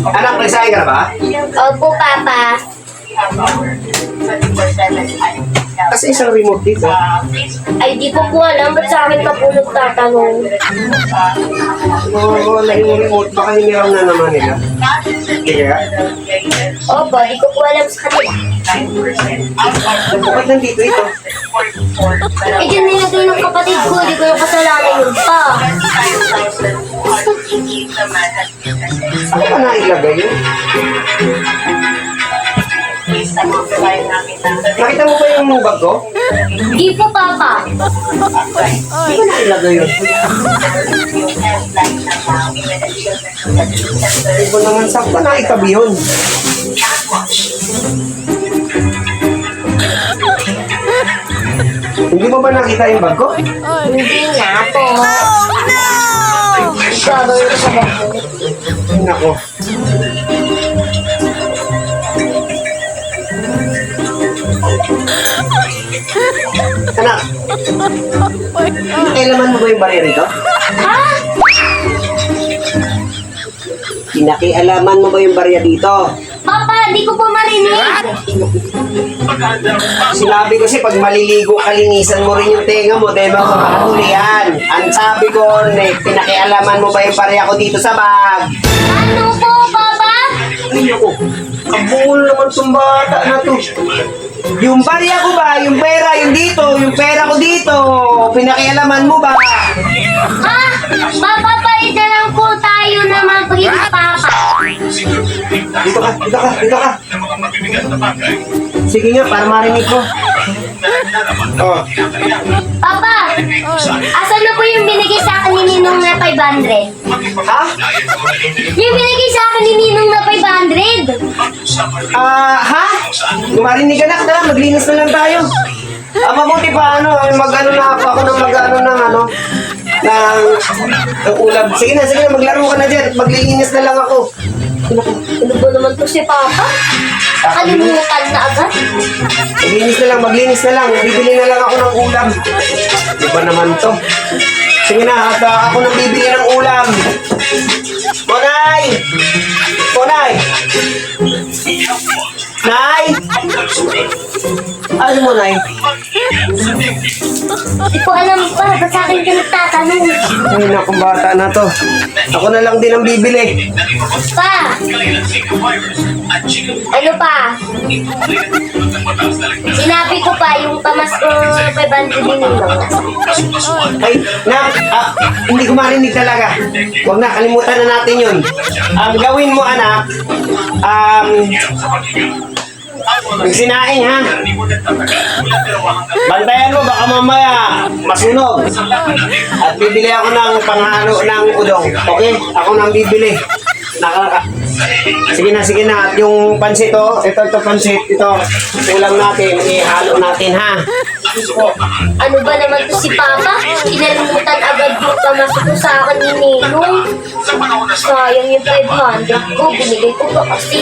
Anak, nagsahin ka na ba? Opo, Papa. Kasi isang remote dito. Ay, di ko po alam. Ba't sa akin ka po nagtatanong? Oo, yung remote, baka hinirang na naman nila. Kaya? Opo, di ko po alam sa kanila. Bakit nandito ito? Eh, dyan nilagay ng kapatid ko. Di ko yung kasalanan yun pa. Saan ka nailagay yun? Nakita mo ba yung bag ko? Di po, Papa. Saan ka nailagay yun? Hindi ko naman saan ka naitabi yun? Hindi mo ba nakita yung bag ko? Hindi nga po. Gagawin ko sa bag ko. Ay, nako. Anak, kailaman mo ba yung barya rito? Ha? Pinakialaman mo ba yung barya dito? Papa, di ko po marinig. Sinabi ko kasi pag maliligo, kalinisan mo rin yung tenga mo dahil makakahuli yan. Ang sabi ko, pinakialaman mo ba yung barya ko dito sa bag? Ano po, Papa? Ay, ako, kabungol naman itong bata na to. Yung barya ko ba, yung pera, yung dito, yung pera ko dito, pinakialaman mo ba? Ha? Mapapalit na lang po tayo na mabili, Papa. Dito ka, dito ka, dito ka. Sige nga, para marinig ko. Oh, Papa, asan na po yung binigay sa akin ni Ninong na 500? ha? Yung binigay sa akin ni Ninong na 500? Ha? Marinig ka na, maglinis na lang tayo. Mabuti pa, mag-ano na ako ng mag-ano ng ng ulam. Sige na, maglaro ka na dyan. Maglilinis na lang ako. Ano ba naman to si Papa? Nakalimutan na agad? Maglinis na lang. Bibili na lang ako ng ulam. Di ba naman to? Sige na, at ako nang bibili ng ulam. Monay! Monay! Nay! Ano mo, Nay? Di ko alam pa, ba't sa akin ka nagtatanong? Ay, naku, bata na to. Ako na lang din ang bibili. Pa! Ano pa? Sinabi ko pa yung pamasko 500 ni Ninong. Ay, hindi ko marinig talaga. Huwag na, kalimutan na natin yun. Ang gawin mo, anak, magsinaing, ha? Bantayan mo, baka mamaya masunog. At bibili ako ng panghalo ng udong. Okay? Ako nang bibili. Sige na. At yung pansit, ito pansit, ito. Ulam natin, ihalo natin, ha? Ano ba naman to si Papa? Kinalimutan agad yung pamasko sa akin ni Ninong. Sayang yung 500 ko, binigay ko pa kasi.